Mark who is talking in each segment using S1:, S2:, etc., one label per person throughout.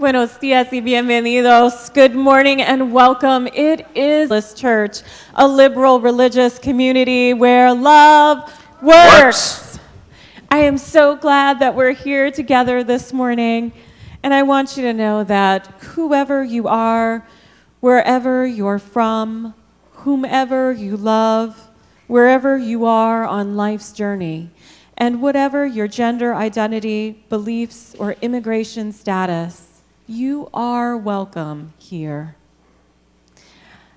S1: Buenos días y bienvenidos. Good morning and welcome. It is this church, a liberal religious community where love works. I am so glad that we're here together this morning, and I want you to know that whoever you are, wherever you're from, whomever you love, wherever you are on life's journey, and whatever your gender identity, beliefs, or immigration status, you are welcome here.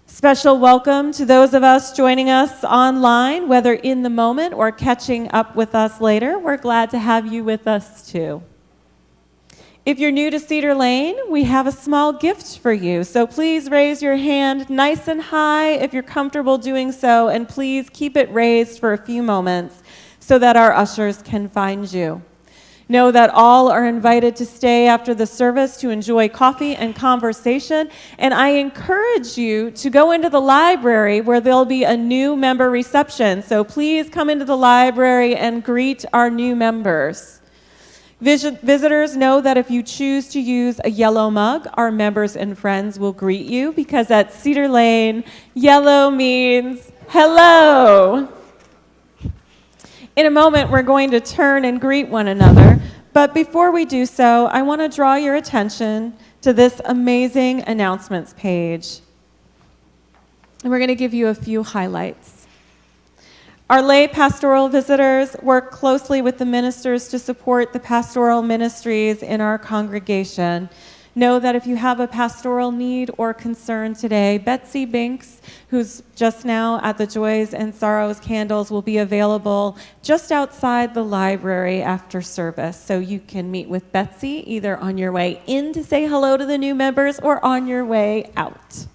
S1: Special welcome to those of us joining us online, whether in the moment or catching up with us later. We're glad to have you with us too. If you're new to Cedar Lane, we have a small gift for you. So please raise your hand nice and high if you're comfortable doing so, and please keep it raised for a few moments so that our ushers can find you. Know that all are invited to stay after the service to enjoy coffee and conversation, and I encourage you to go into the library where there'll be a new member reception. So please come into the library and greet our new members. Visitors, know that if you choose to use a yellow mug, our members and friends will greet you, because at Cedar Lane, yellow means hello. In a moment, we're going to turn and greet one another, but before we do so, I want to draw your attention to this amazing announcements page. And we're going to give you a few highlights. Our lay pastoral visitors work closely with the ministers to support the pastoral ministries in our congregation. Know that if you have a pastoral need or concern today, Betsy Binks, who's just now at the Joys and Sorrows Candles, will be available just outside the library after service. So you can meet with Betsy either on your way in to say hello to the new members or on your way out.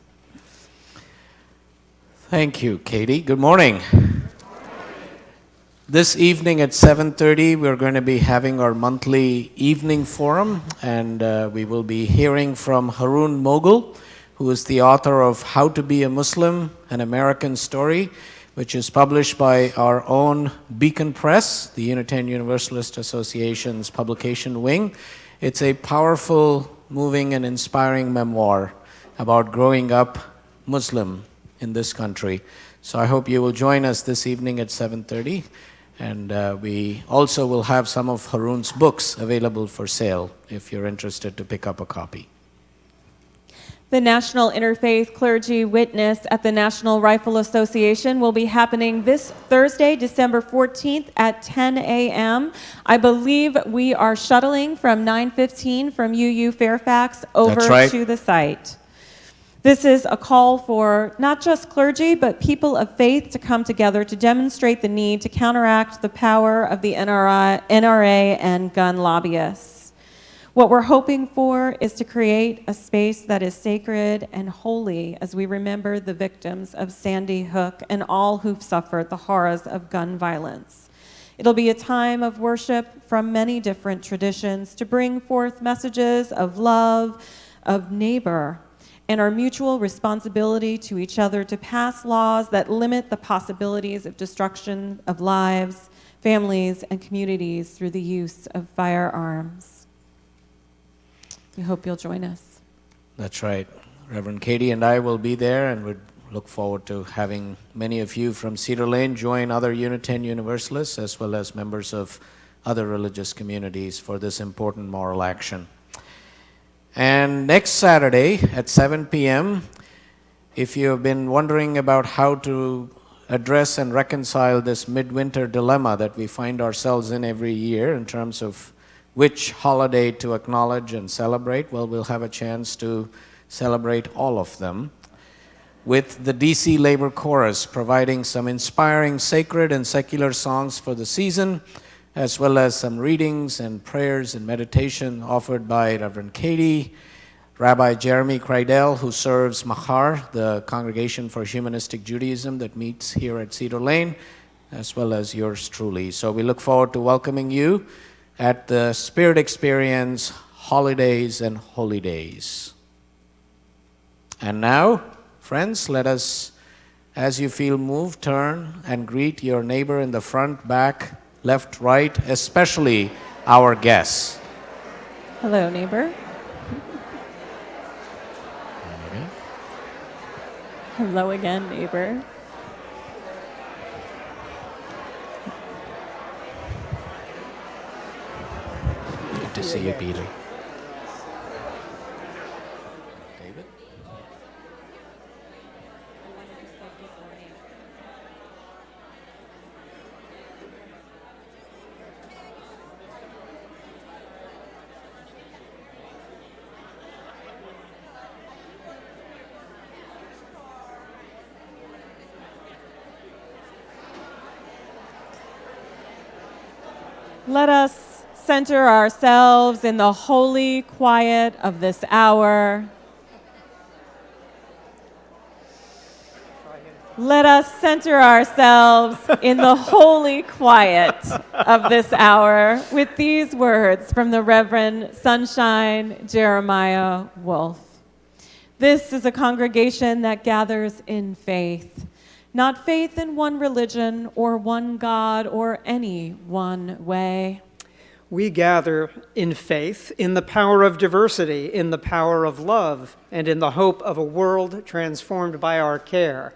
S2: Thank you, Katie. Good morning. This evening at 7:30, we're going to be having our monthly evening forum, and we will be hearing from Harun Mogul, who is the author of How to Be a Muslim, an American Story, which is published by our own Beacon Press, the Unitarian Universalist Association's publication wing. It's a powerful, moving, and inspiring memoir about growing up Muslim in this country. So I hope you will join us this evening at 7:30. And we also will have some of Harun's books available for sale if you're interested to pick up a copy.
S1: The National Interfaith Clergy Witness at the National Rifle Association will be happening this Thursday, December 14th at 10 a.m. I believe we are shuttling from 9:15 from UU Fairfax over to the site. This is a call for not just clergy, but people of faith to come together to demonstrate the need to counteract the power of the NRA and gun lobbyists. What we're hoping for is to create a space that is sacred and holy as we remember the victims of Sandy Hook and all who've suffered the horrors of gun violence. It'll be a time of worship from many different traditions to bring forth messages of love, of neighbor, and our mutual responsibility to each other to pass laws that limit the possibilities of destruction of lives, families, and communities through the use of firearms. We hope you'll join us.
S2: That's right. Reverend Katie and I will be there, and we look forward to having many of you from Cedar Lane join other Unitarian Universalists as well as members of other religious communities for this important moral action. And next Saturday at 7 p.m., if you have been wondering about how to address and reconcile this midwinter dilemma that we find ourselves in every year in terms of which holiday to acknowledge and celebrate, well, we'll have a chance to celebrate all of them, with the DC Labor Chorus providing some inspiring sacred and secular songs for the season, as well as some readings and prayers and meditation offered by Reverend Katie, Rabbi Jeremy Kreidel, who serves Mahar, the Congregation for Humanistic Judaism that meets here at Cedar Lane, as well as yours truly. So we look forward to welcoming you at the Spirit Experience Holidays and Holy Days. And now, friends, let us, as you feel moved, turn and greet your neighbor in the front, back, left, right, especially our guests.
S1: Hello, neighbor. Hello again, neighbor.
S2: Good to see you, Peter. David?
S1: Let us center ourselves in the holy quiet of this hour. Let us center ourselves in the holy quiet of this hour with these words from the Reverend Sunshine Jeremiah Wolf. This is a congregation that gathers in faith, not faith in one religion or one God or any one way.
S3: We gather in faith, in the power of diversity, in the power of love, and in the hope of a world transformed by our care.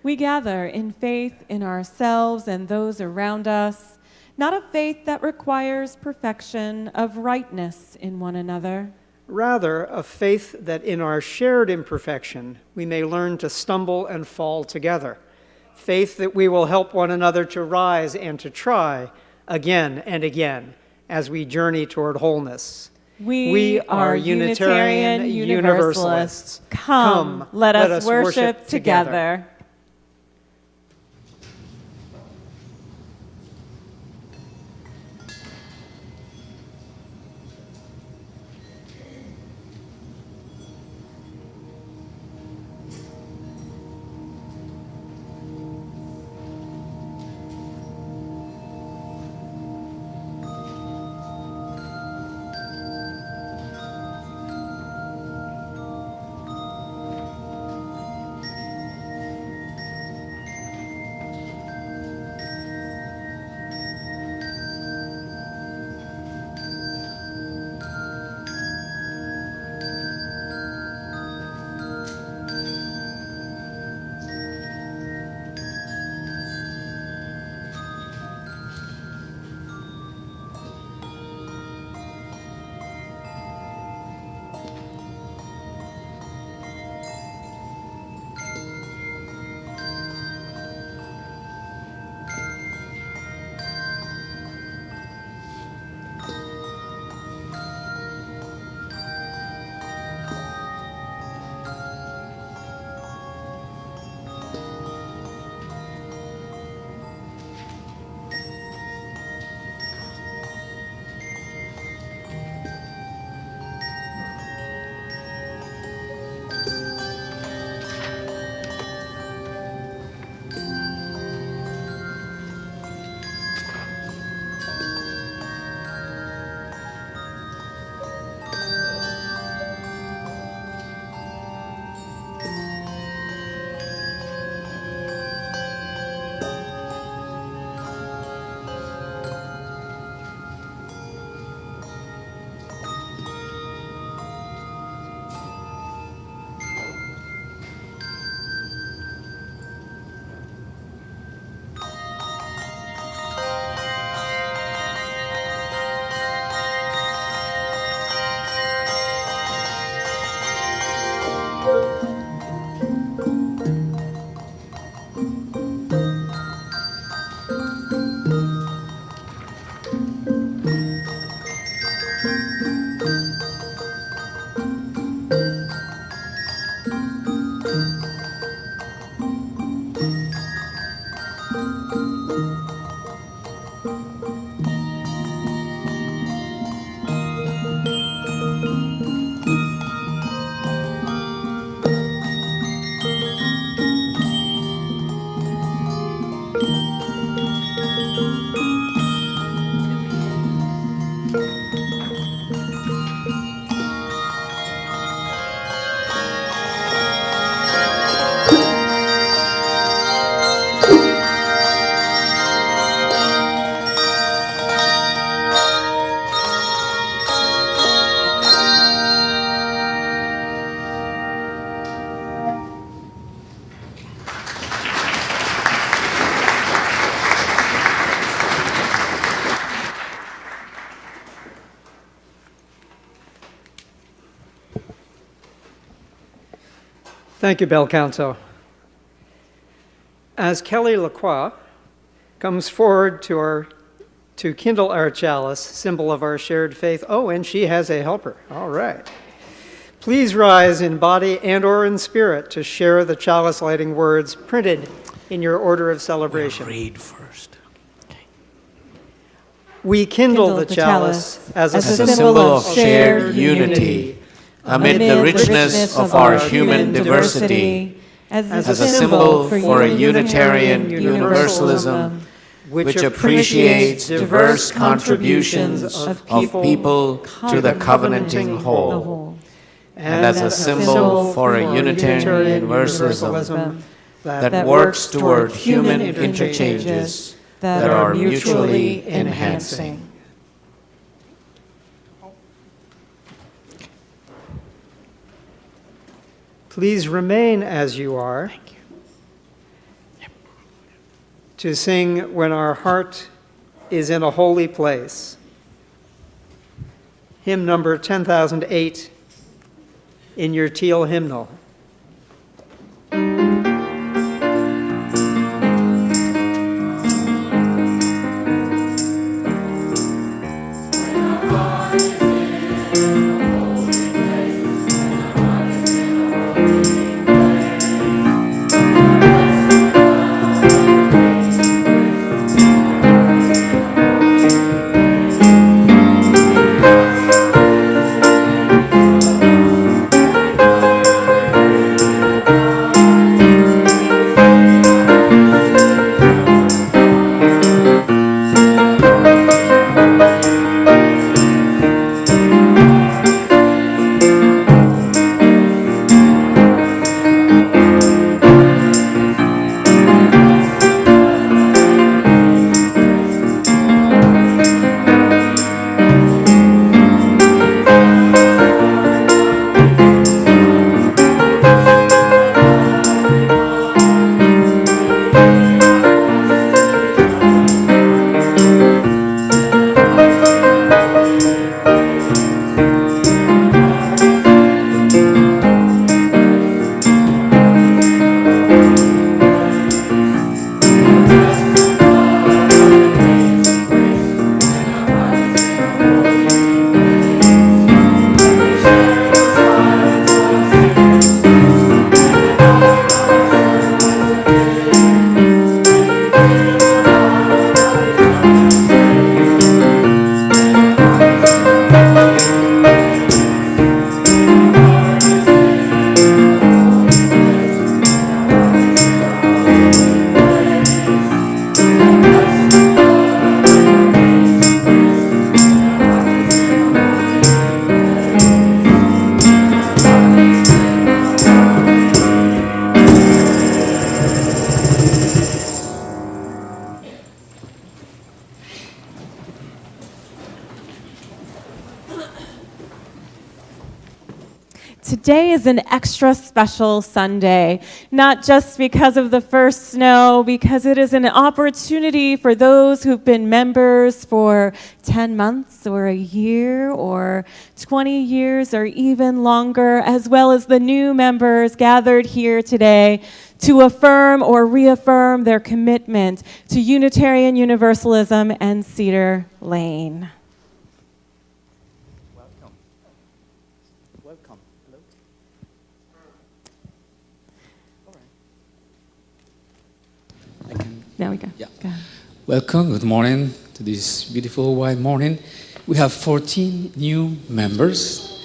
S1: We gather in faith in ourselves and those around us, not a faith that requires perfection of rightness in one another.
S3: Rather, a faith that in our shared imperfection we may learn to stumble and fall together. Faith that we will help one another to rise and to try again and again as we journey toward wholeness.
S1: We are Unitarian Universalists. Come, let us worship together.
S3: Thank you, bel canto. As Kelly Lacroix comes forward to kindle our chalice, symbol of our shared faith. Oh, and she has a helper. All right. Please rise in body and or in spirit to share the chalice lighting words printed in your order of celebration.
S2: We'll read first.
S3: We kindle the chalice as a
S2: symbol of shared unity amid the richness of our human diversity, as a symbol for a Unitarian Universalism which appreciates diverse contributions of people to the covenanting whole, and as a symbol for a Unitarian Universalism that works toward human interchanges that are mutually enhancing.
S3: Please remain as you are.
S2: Thank you.
S3: To sing When Our Heart is in a Holy Place. Hymn number 10,008 in your teal hymnal.
S1: Today is an extra special Sunday, not just because of the first snow, because it is an opportunity for those who've been members for 10 months or a year or 20 years or even longer, as well as the new members gathered here today to affirm or reaffirm their commitment to Unitarian Universalism and Cedar Lane. There we go.
S4: Yeah.
S1: Go ahead.
S4: Welcome, good morning to this beautiful white morning. We have 14 new members.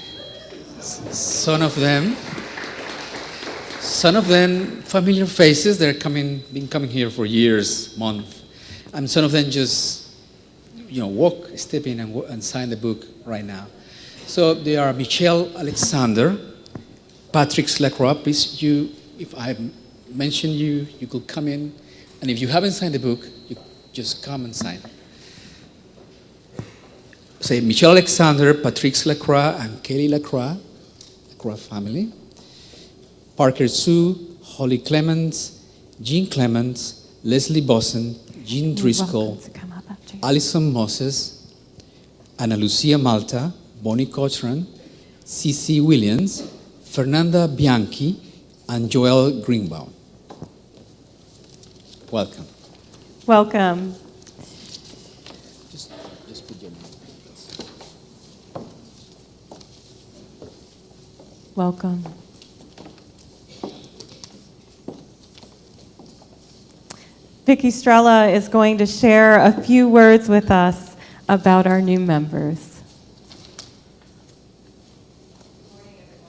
S4: Some of them familiar faces. They're been coming here for years, months, and some of them just, step in and sign the book right now. So they are Michelle Alexander, Patrick Lacroix. Please, if I mention you could come in. And if you haven't signed the book, you just come and sign. Say Michelle Alexander, Patrick Lacroix, and Kelly Lacroix family. Parker Sue, Holly Clements, Jean Clements, Leslie Bossen, Jean Driscoll, Alison Moses, Ana Lucia Malta, Bonnie Cochran, Cece Williams, Fernanda Bianchi, and Joel Greenbaum. Welcome.
S1: Welcome.
S4: Just put your name.
S1: Welcome. Vicki Strella is going to share a few words with us about our new members.
S5: Good morning, everyone.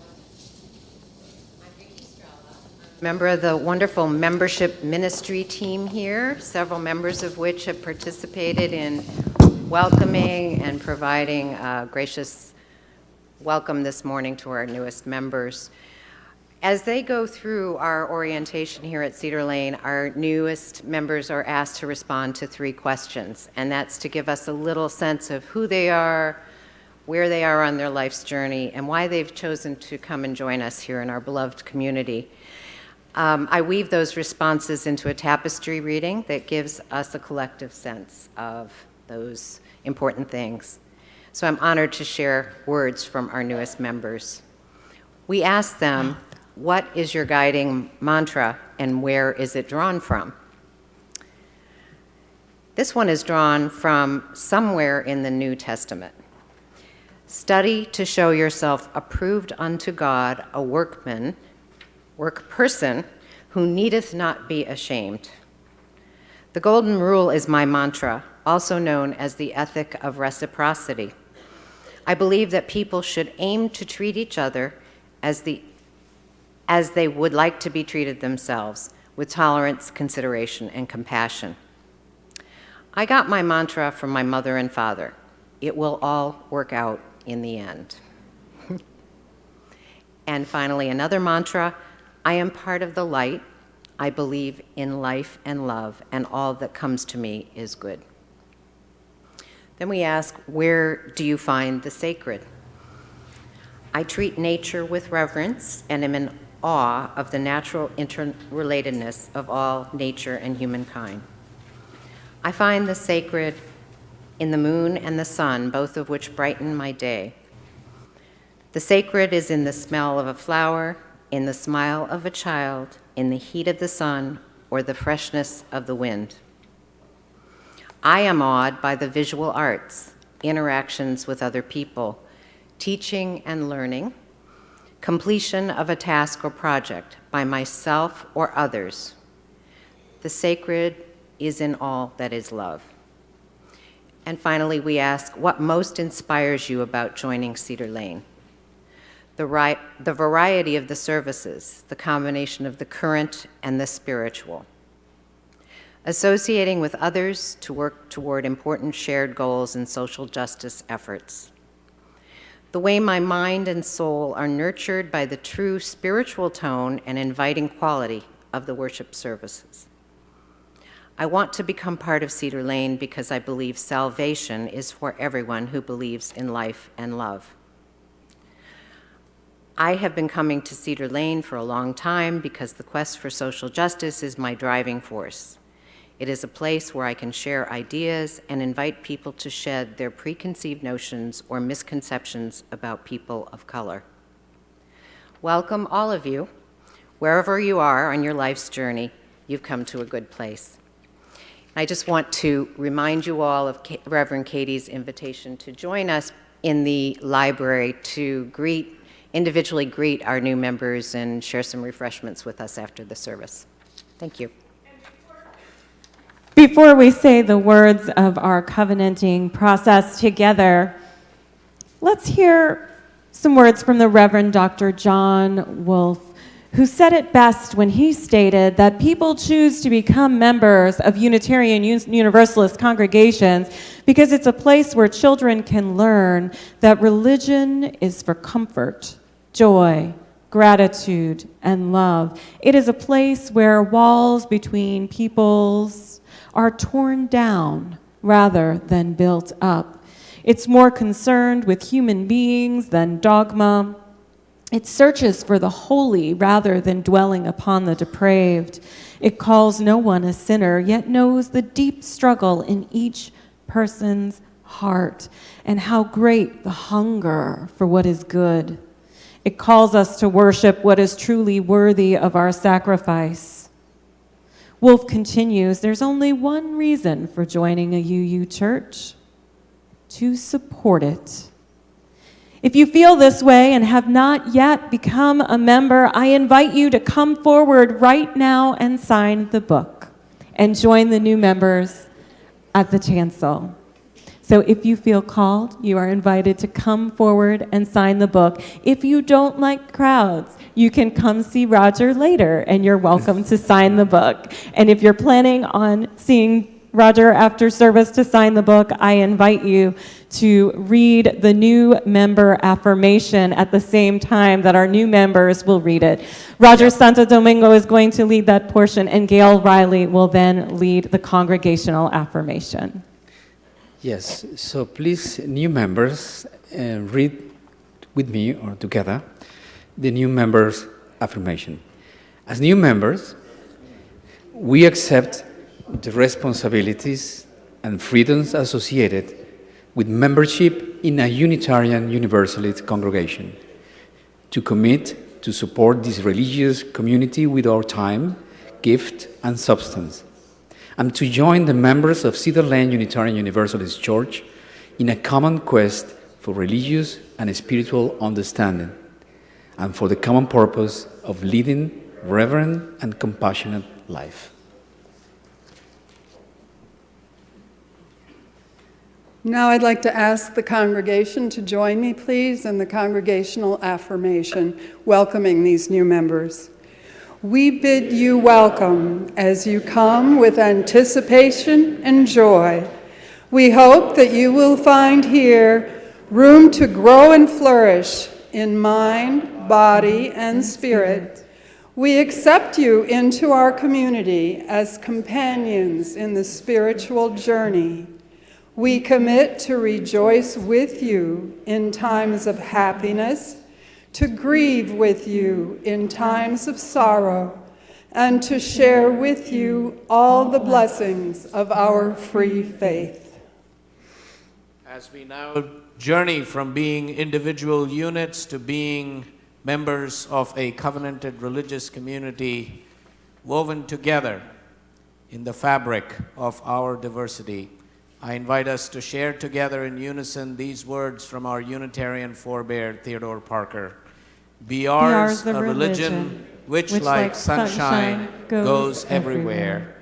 S5: I'm Vicki Strella. I'm a member of the wonderful membership ministry team here, several members of which have participated in welcoming and providing a gracious welcome this morning to our newest members. As they go through our orientation here at Cedar Lane, our newest members are asked to respond to 3 questions, and that's to give us a little sense of who they are, where they are on their life's journey, and why they've chosen to come and join us here in our beloved community. I weave those responses into a tapestry reading that gives us a collective sense of those important things. So I'm honored to share words from our newest members. We asked them, what is your guiding mantra and where is it drawn from? This one is drawn from somewhere in the New Testament. Study to show yourself approved unto God, a workperson, who needeth not be ashamed. The golden rule is my mantra, also known as the ethic of reciprocity. I believe that people should aim to treat each other as they would like to be treated themselves, with tolerance, consideration, and compassion. I got my mantra from my mother and father. It will all work out in the end. And finally, another mantra, I am part of the light. I believe in life and love, and all that comes to me is good. Then we ask, where do you find the sacred? I treat nature with reverence and am in awe of the natural interrelatedness of all nature and humankind. I find the sacred in the moon and the sun, both of which brighten my day. The sacred is in the smell of a flower, in the smile of a child, in the heat of the sun, or the freshness of the wind. I am awed by the visual arts, interactions with other people, teaching and learning, completion of a task or project by myself or others. The sacred is in all that is love. And finally, we ask, what most inspires you about joining Cedar Lane? The variety of the services, the combination of the current and the spiritual. Associating with others to work toward important shared goals and social justice efforts. The way my mind and soul are nurtured by the true spiritual tone and inviting quality of the worship services. I want to become part of Cedar Lane because I believe salvation is for everyone who believes in life and love. I have been coming to Cedar Lane for a long time because the quest for social justice is my driving force. It is a place where I can share ideas and invite people to shed their preconceived notions or misconceptions about people of color. Welcome, all of you. Wherever you are on your life's journey, you've come to a good place. I just want to remind you all of Reverend Katie's invitation to join us in the library to individually greet our new members and share some refreshments with us after the service. Thank you.
S1: Before we say the words of our covenanting process together, let's hear some words from the Reverend Dr. John Wolfe, who said it best when he stated that people choose to become members of Unitarian Universalist congregations because it's a place where children can learn that religion is for comfort, joy, gratitude, and love. It is a place where walls between peoples are torn down rather than built up. It's more concerned with human beings than dogma. It searches for the holy rather than dwelling upon the depraved. It calls no one a sinner, yet knows the deep struggle in each person's heart and how great the hunger for what is good. It calls us to worship what is truly worthy of our sacrifice. Wolf continues, there's only one reason for joining a UU church: to support it. If you feel this way and have not yet become a member, I invite you to come forward right now and sign the book and join the new members at the chancel. So if you feel called, you are invited to come forward and sign the book. If you don't like crowds, you can come see Roger later, and you're welcome to sign the book. And if you're planning on seeing Roger after service to sign the book, I invite you to read the new member affirmation at the same time that our new members will read it. Roger Santo Domingo is going to lead that portion, and Gail Riley will then lead the congregational affirmation.
S4: Yes, so please, new members, read with me or together the new members affirmation. As new members, we accept the responsibilities and freedoms associated with membership in a Unitarian Universalist congregation, to commit to support this religious community with our time, gift, and substance, and to join the members of Cedar Lane Unitarian Universalist Church in a common quest for religious and spiritual understanding, and for the common purpose of leading reverent and compassionate life.
S6: Now I'd like to ask the congregation to join me, please, in the congregational affirmation, welcoming these new members. We bid you welcome as you come with anticipation and joy. We hope that you will find here room to grow and flourish in mind, body, and spirit. We accept you into our community as companions in the spiritual journey. We commit to rejoice with you in times of happiness, to grieve with you in times of sorrow, and to share with you all the blessings of our free faith.
S2: As we now journey from being individual units to being members of a covenanted religious community woven together in the fabric of our diversity, I invite us to share together in unison these words from our Unitarian forebear, Theodore Parker. Be ours a religion which like sunshine goes everywhere.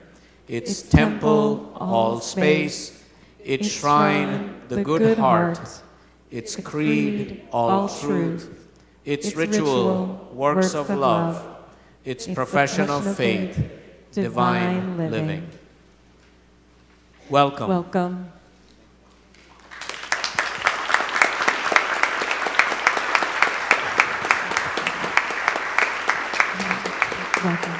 S2: Its temple, all space. Its shrine, the good heart. Its creed, all truth. Its ritual, works of love. Its profession of faith, divine living. Welcome.
S1: Welcome. Welcome.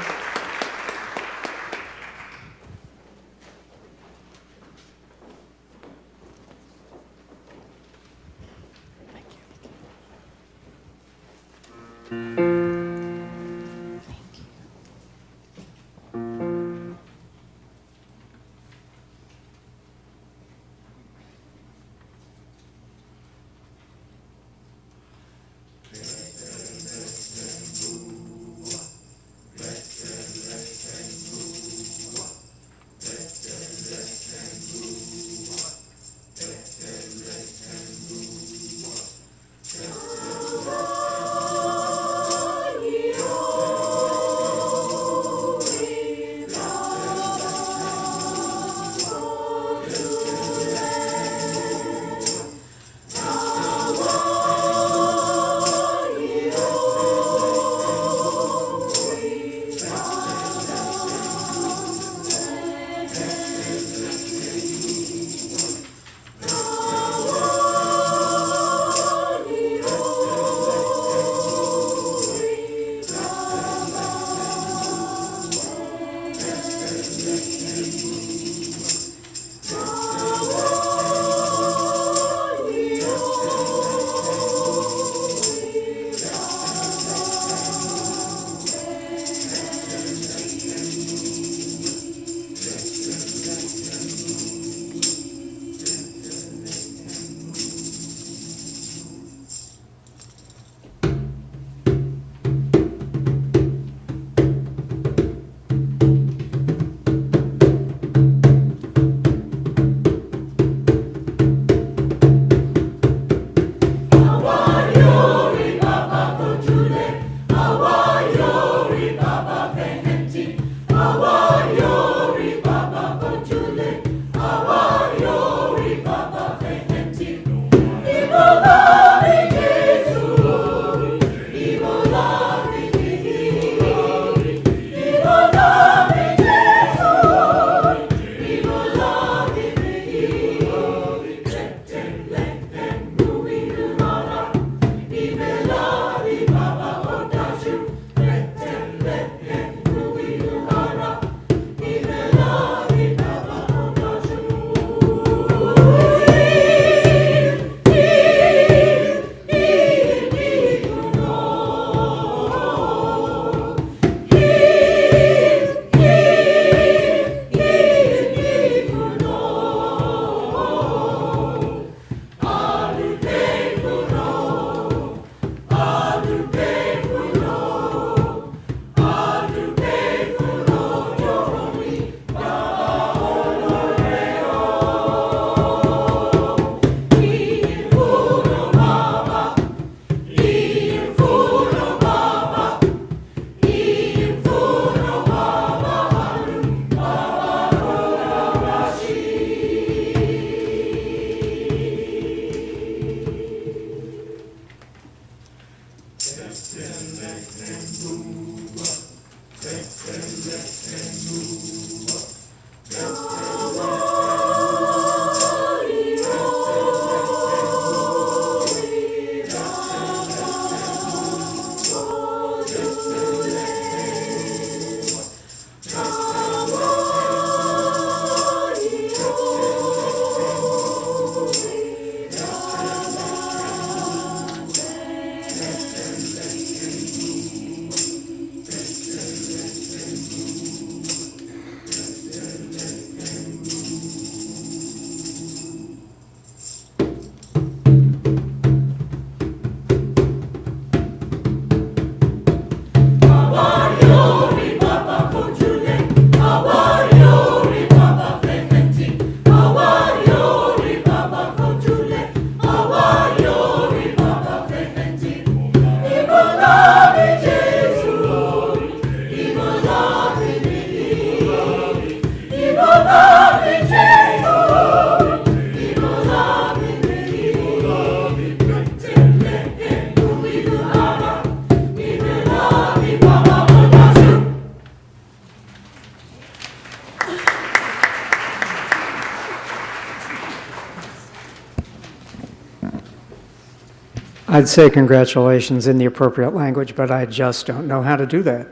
S3: I'd say congratulations in the appropriate language, but I just don't know how to do that.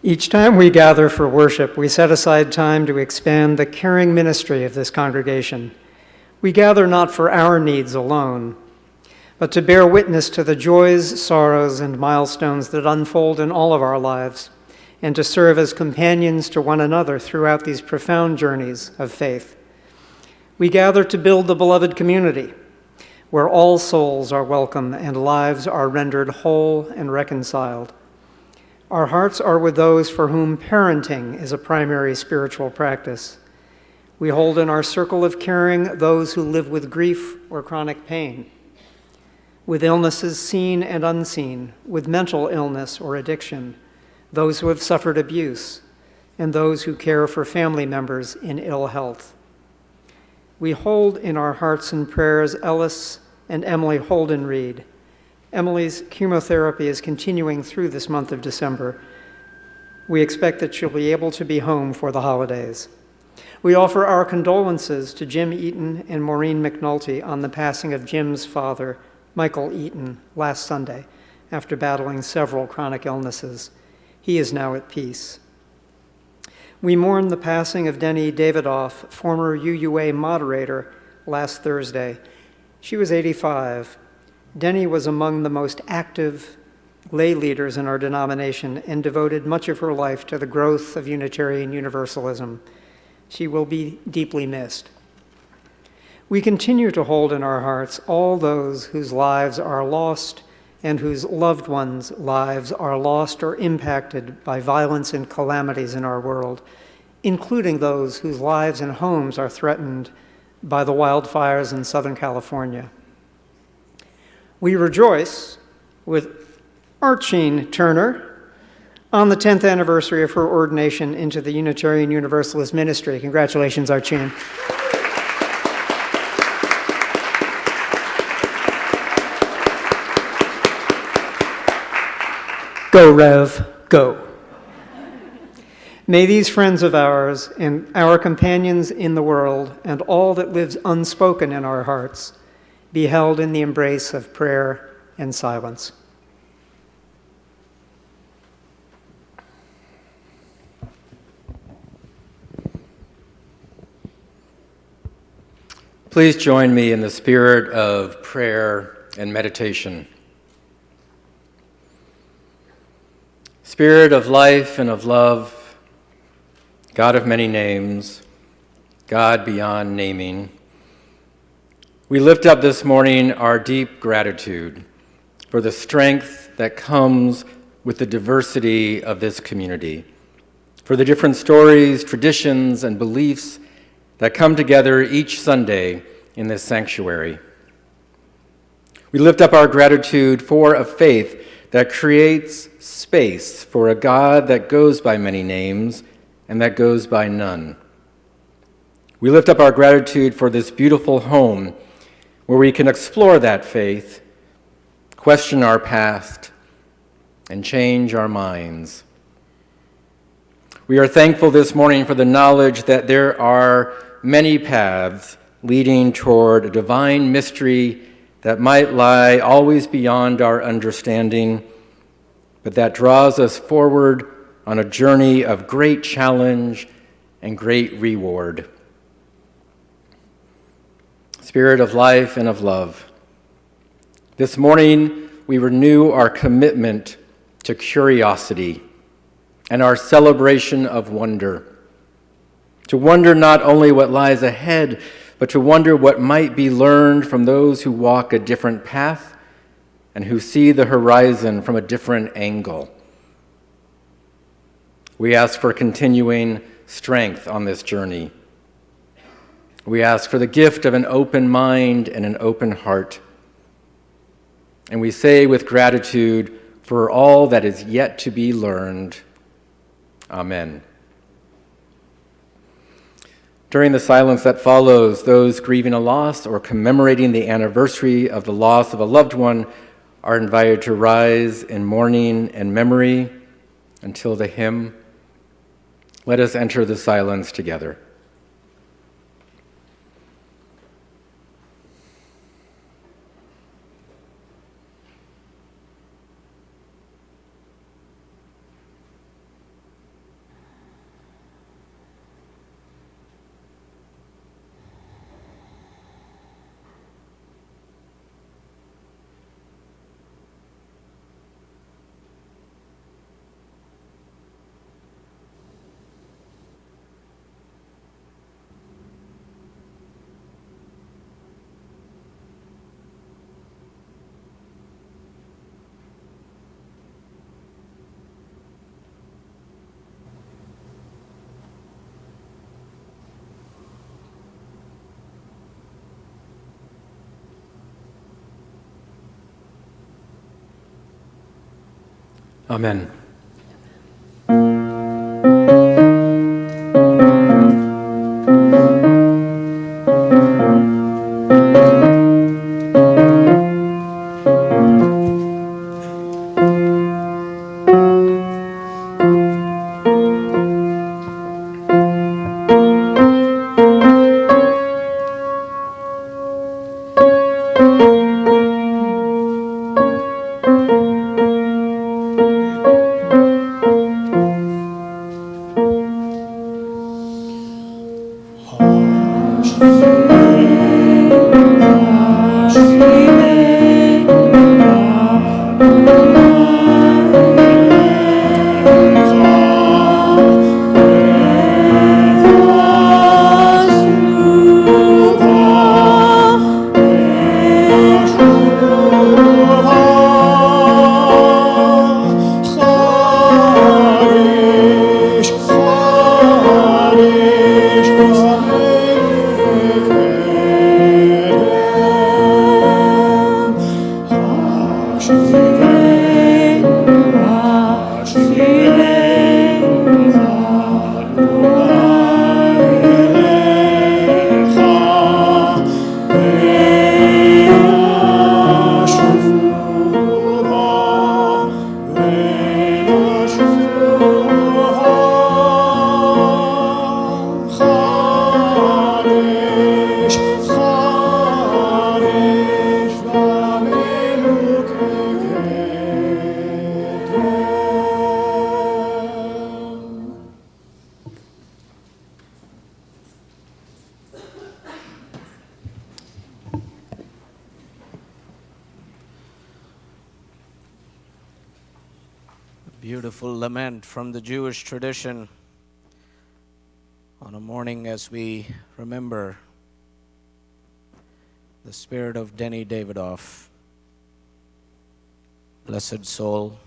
S3: Each time we gather for worship, we set aside time to expand the caring ministry of this congregation. We gather not for our needs alone, but to bear witness to the joys, sorrows, and milestones that unfold in all of our lives, and to serve as companions to one another throughout these profound journeys of faith. We gather to build the beloved community, where all souls are welcome and lives are rendered whole and reconciled. Our hearts are with those for whom parenting is a primary spiritual practice. We hold in our circle of caring those who live with grief or chronic pain, with illnesses seen and unseen, with mental illness or addiction, those who have suffered abuse, and those who care for family members in ill health. We hold in our hearts and prayers Ellis and Emily Holden Reed. Emily's chemotherapy is continuing through this month of December. We expect that she'll be able to be home for the holidays. We offer our condolences to Jim Eaton and Maureen McNulty on the passing of Jim's father, Michael Eaton, last Sunday, after battling several chronic illnesses. He is now at peace. We mourn the passing of Denny Davidoff, former UUA moderator, last Thursday. She was 85. Denny was among the most active lay leaders in our denomination and devoted much of her life to the growth of Unitarian Universalism. She will be deeply missed. We continue to hold in our hearts all those whose lives are lost and whose loved ones' lives are lost or impacted by violence and calamities in our world, including those whose lives and homes are threatened by the wildfires in Southern California. We rejoice with Archine Turner on the 10th anniversary of her ordination into the Unitarian Universalist ministry. Congratulations, Archine. Go, Rev, go. May these friends of ours and our companions in the world and all that lives unspoken in our hearts be held in the embrace of prayer and silence.
S7: Please join me in the spirit of prayer and meditation. Spirit of life and of love, God of many names, God beyond naming, we lift up this morning our deep gratitude for the strength that comes with the diversity of this community, for the different stories, traditions, and beliefs that come together each Sunday in this sanctuary. We lift up our gratitude for a faith that creates space for a God that goes by many names and that goes by none. We lift up our gratitude for this beautiful home where we can explore that faith, question our past, and change our minds. We are thankful this morning for the knowledge that there are many paths leading toward a divine mystery that might lie always beyond our understanding, but that draws us forward on a journey of great challenge and great reward. Spirit of life and of love, this morning we renew our commitment to curiosity and our celebration of wonder. To wonder not only what lies ahead, but to wonder what might be learned from those who walk a different path and who see the horizon from a different angle. We ask for continuing strength on this journey. We ask for the gift of an open mind and an open heart. And we say with gratitude for all that is yet to be learned, Amen. During the silence that follows, those grieving a loss or commemorating the anniversary of the loss of a loved one are invited to rise in mourning and memory until the hymn. Let us enter the silence together. Amen.
S2: Beautiful lament from the Jewish tradition on a morning as we remember the spirit of Denny Davidoff, blessed soul,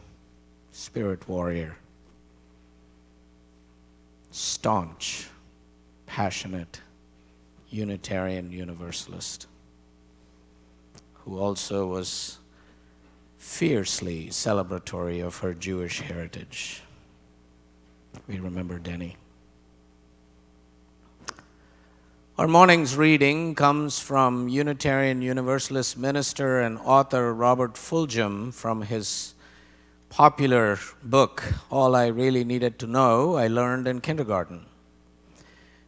S2: spirit warrior, staunch, passionate Unitarian Universalist, who also was fiercely celebratory of her Jewish heritage. We remember Denny. Our morning's reading comes from Unitarian Universalist minister and author Robert Fulghum from his popular book, All I Really Needed to Know I Learned in Kindergarten,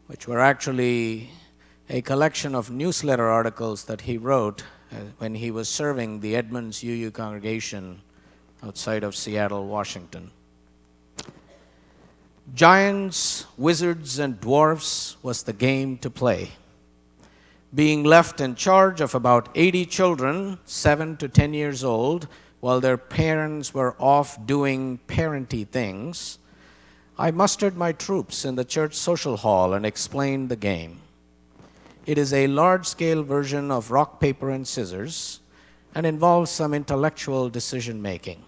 S2: which were actually a collection of newsletter articles that he wrote when he was serving the Edmonds UU congregation outside of Seattle, Washington. Giants, wizards, and dwarfs was the game to play. Being left in charge of about 80 children, 7 to 10 years old, while their parents were off doing parenty things, I mustered my troops in the church social hall and explained the game. It is a large-scale version of rock, paper, and scissors and involves some intellectual decision-making.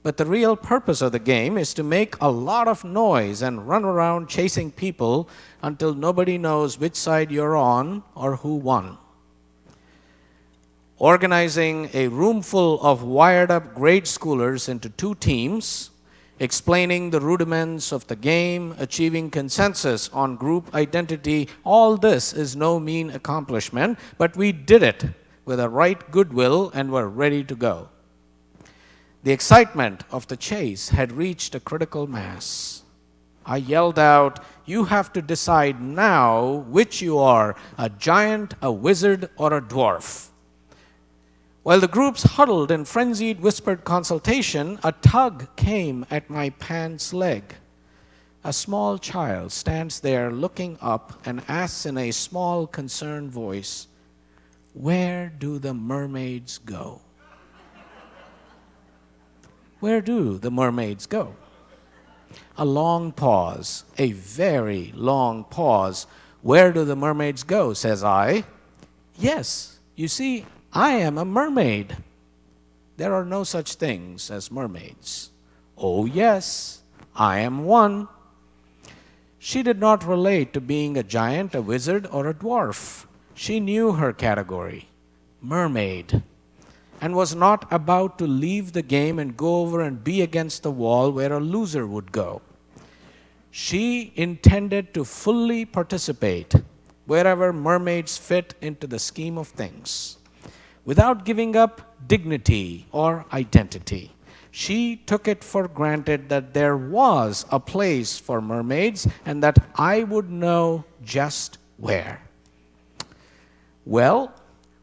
S2: But the real purpose of the game is to make a lot of noise and run around chasing people until nobody knows which side you're on or who won. Organizing a room full of wired-up grade schoolers into 2 teams, explaining the rudiments of the game, achieving consensus on group identity, all this is no mean accomplishment, but we did it with a right goodwill and were ready to go. The excitement of the chase had reached a critical mass. I yelled out, "You have to decide now which you are, a giant, a wizard, or a dwarf." While the groups huddled in frenzied whispered consultation, a tug came at my pants leg. A small child stands there looking up and asks in a small, concerned voice, "Where do the mermaids go?" Where do the mermaids go? A long pause, a very long pause. "Where do the mermaids go?" says I. "Yes, you see, I am a mermaid." "There are no such things as mermaids." "Oh yes, I am one." She did not relate to being a giant, a wizard, or a dwarf. She knew her category, mermaid. and was not about to leave the game and go over and be against the wall where a loser would go. She intended to fully participate wherever mermaids fit into the scheme of things, without giving up dignity or identity. She took it for granted that there was a place for mermaids and that I would know just where. Well,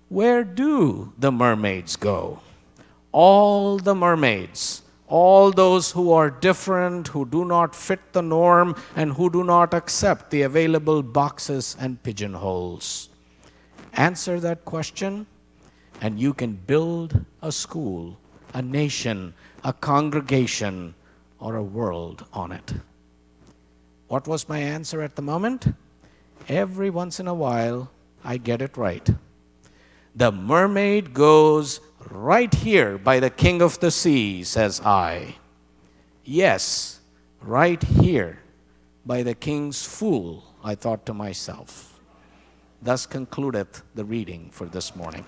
S2: where do the mermaids go? All the mermaids, all those who are different, who do not fit the norm, and who do not accept the available boxes and pigeonholes. Answer that question, and you can build a school, a nation, a congregation, or a world on it. What was my answer at the moment? Every once in a while, I get it right. The mermaid goes right here by the king of the sea, says I. Yes, right here by the king's fool, I thought to myself. Thus concludeth the reading for this morning.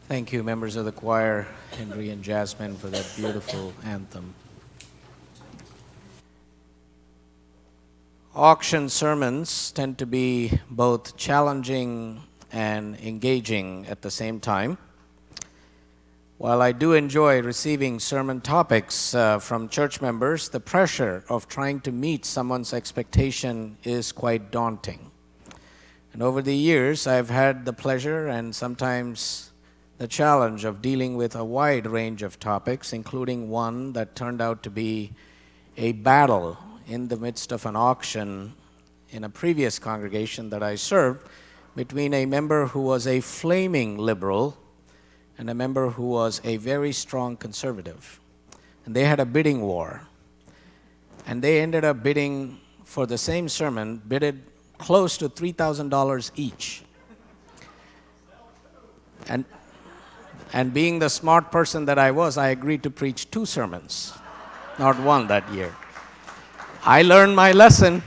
S2: Thank you, members of the choir, Henry and Jasmine, for that beautiful anthem. auction sermons tend to be both challenging and engaging at the same time. While I do enjoy receiving sermon topics from church members, the pressure of trying to meet someone's expectation is quite daunting. And over the years, I've had the pleasure and sometimes the challenge of dealing with a wide range of topics, including one that turned out to be a battle in the midst of an auction in a previous congregation that I served between a member who was a flaming liberal and a member who was a very strong conservative. And they had a bidding war. And they ended up bidding for the same sermon, bidded close to $3,000 each. And being the smart person that I was, I agreed to preach 2 sermons, not one that year. I learned my lesson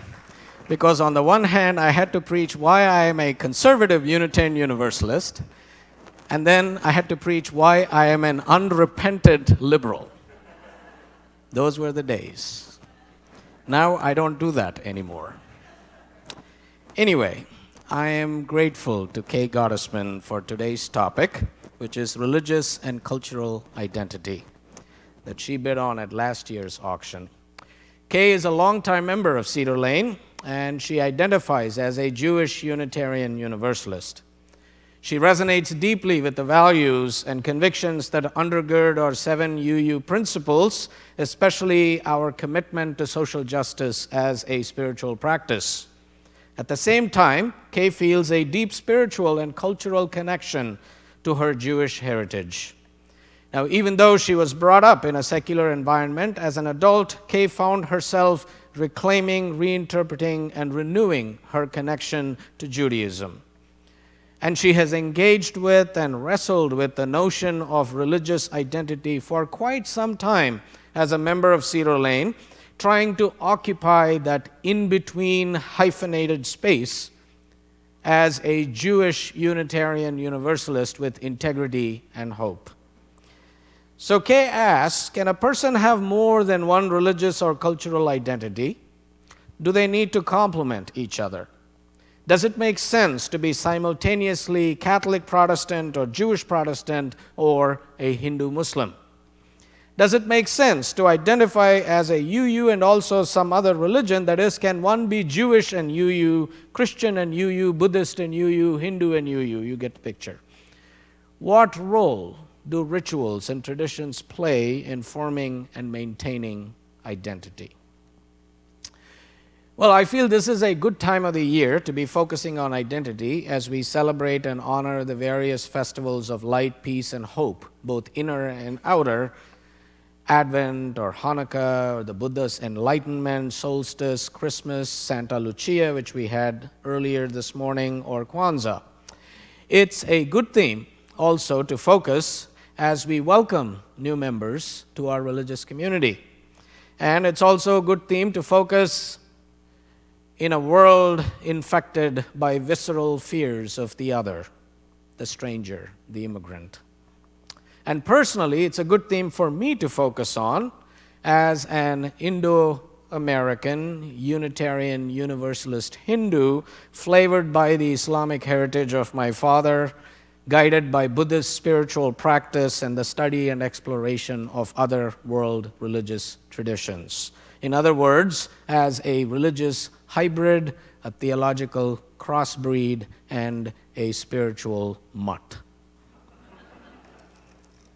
S2: because on the one hand, I had to preach why I am a conservative Unitarian Universalist, and then I had to preach why I am an unrepented liberal. Those were the days. Now I don't do that anymore. Anyway, I am grateful to Kay Gottesman for today's topic, which is religious and cultural identity, that she bid on at last year's auction. Kay is a longtime member of Cedar Lane, and she identifies as a Jewish Unitarian Universalist. She resonates deeply with the values and convictions that undergird our 7 UU principles, especially our commitment to social justice as a spiritual practice. At the same time, Kay feels a deep spiritual and cultural connection to her Jewish heritage. Now, even though she was brought up in a secular environment, as an adult, Kay found herself reclaiming, reinterpreting, and renewing her connection to Judaism. And she has engaged with and wrestled with the notion of religious identity for quite some time as a member of Cedar Lane, trying to occupy that in-between hyphenated space as a Jewish Unitarian Universalist with integrity and hope. So Kay asks, can a person have more than one religious or cultural identity? Do they need to complement each other? Does it make sense to be simultaneously Catholic Protestant or Jewish Protestant or a Hindu Muslim? Does it make sense to identify as a UU and also some other religion? That is, can one be Jewish and UU, Christian and UU, Buddhist and UU, Hindu and UU? You get the picture. What role do rituals and traditions play in forming and maintaining identity? Well, I feel this is a good time of the year to be focusing on identity as we celebrate and honor the various festivals of light, peace, and hope, both inner and outer, Advent or Hanukkah or the Buddha's Enlightenment, Solstice, Christmas, Santa Lucia, which we had earlier this morning, or Kwanzaa. It's a good theme also to focus as we welcome new members to our religious community. And it's also a good theme to focus in a world infected by visceral fears of the other, the stranger, the immigrant. And personally, it's a good theme for me to focus on as an Indo-American, Unitarian, Universalist Hindu, flavored by the Islamic heritage of my father, guided by Buddhist spiritual practice and the study and exploration of other world religious traditions. In other words, as a religious hybrid, a theological crossbreed, and a spiritual mutt.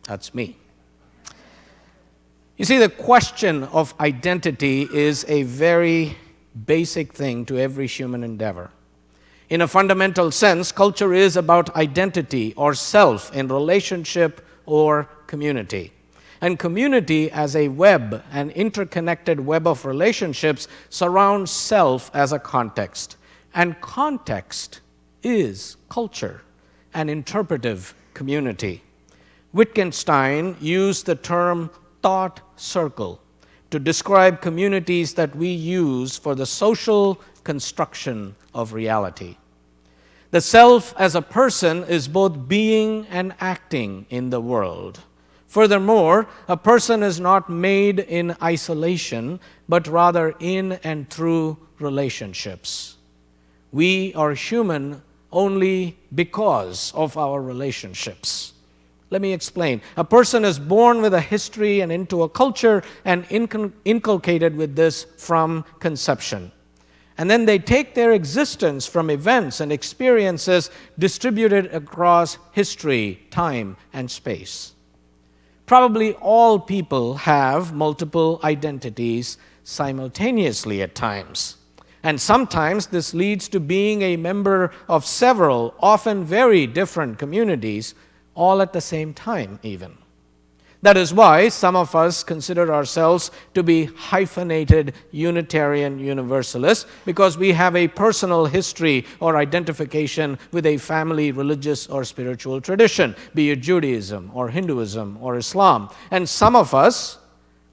S2: That's me. You see, the question of identity is a very basic thing to every human endeavor. In a fundamental sense, culture is about identity or self in relationship or community. And community as a web, an interconnected web of relationships, surrounds self as a context. And context is culture, an interpretive community. Wittgenstein used the term thought circle to describe communities that we use for the social construction of reality. The self as a person is both being and acting in the world. Furthermore, a person is not made in isolation, but rather in and through relationships. We are human only because of our relationships. Let me explain. A person is born with a history and into a culture and inculcated with this from conception. And then they take their existence from events and experiences distributed across history, time, and space. Probably all people have multiple identities simultaneously at times. And sometimes this leads to being a member of several, often very different communities, all at the same time even. That is why some of us consider ourselves to be hyphenated Unitarian Universalists, because we have a personal history or identification with a family, religious, or spiritual tradition, be it Judaism or Hinduism or Islam. And some of us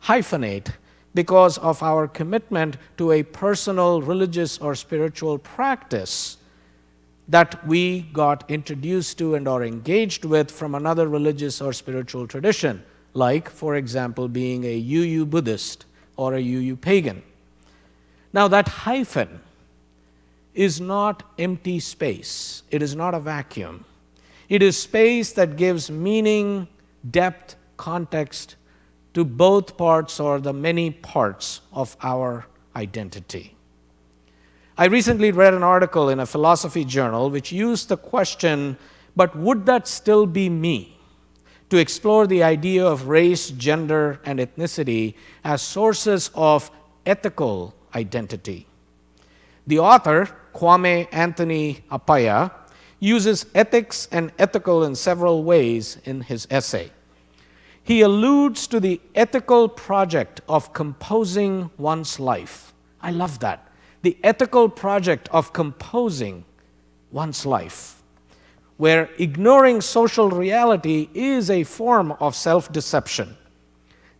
S2: hyphenate because of our commitment to a personal, religious, or spiritual practice that we got introduced to and are engaged with from another religious or spiritual tradition, like, for example, being a UU Buddhist or a UU pagan. Now, that hyphen is not empty space. It is not a vacuum. It is space that gives meaning, depth, context to both parts or the many parts of our identity. I recently read an article in a philosophy journal which used the question, but would that still be me? To explore the idea of race, gender, and ethnicity as sources of ethical identity. The author, Kwame Anthony Appiah, uses ethics and ethical in several ways in his essay. He alludes to the ethical project of composing one's life. I love that. The ethical project of composing one's life, where ignoring social reality is a form of self-deception.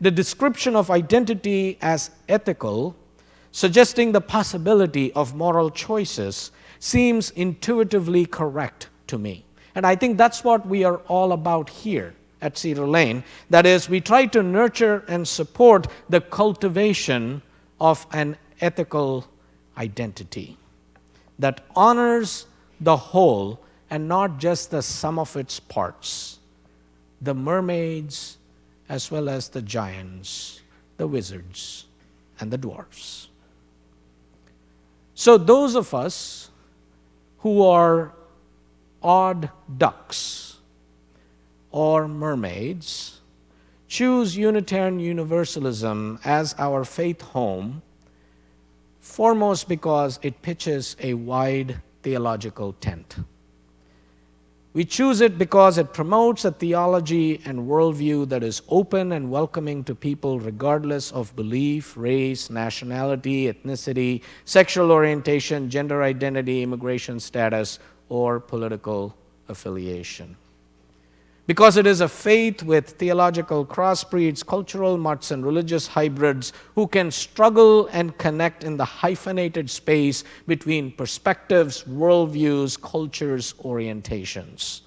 S2: The description of identity as ethical, suggesting the possibility of moral choices, seems intuitively correct to me. And I think that's what we are all about here at Cedar Lane. That is, we try to nurture and support the cultivation of an ethical identity that honors the whole and not just the sum of its parts, the mermaids as well as the giants, the wizards, and the dwarfs. So those of us who are odd ducks or mermaids choose Unitarian Universalism as our faith home, foremost because it pitches a wide theological tent. We choose it because it promotes a theology and worldview that is open and welcoming to people regardless of belief, race, nationality, ethnicity, sexual orientation, gender identity, immigration status, or political affiliation. Because it is a faith with theological crossbreeds, cultural mutts, and religious hybrids who can struggle and connect in the hyphenated space between perspectives, worldviews, cultures, orientations.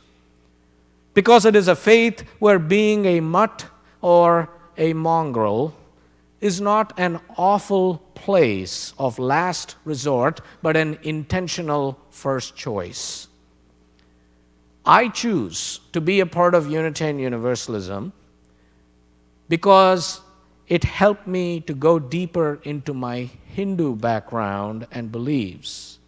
S2: Because it is a faith where being a mutt or a mongrel is not an awful place of last resort, but an intentional first choice. I choose to be a part of Unitarian Universalism because it helped me to go deeper into my Hindu background and beliefs,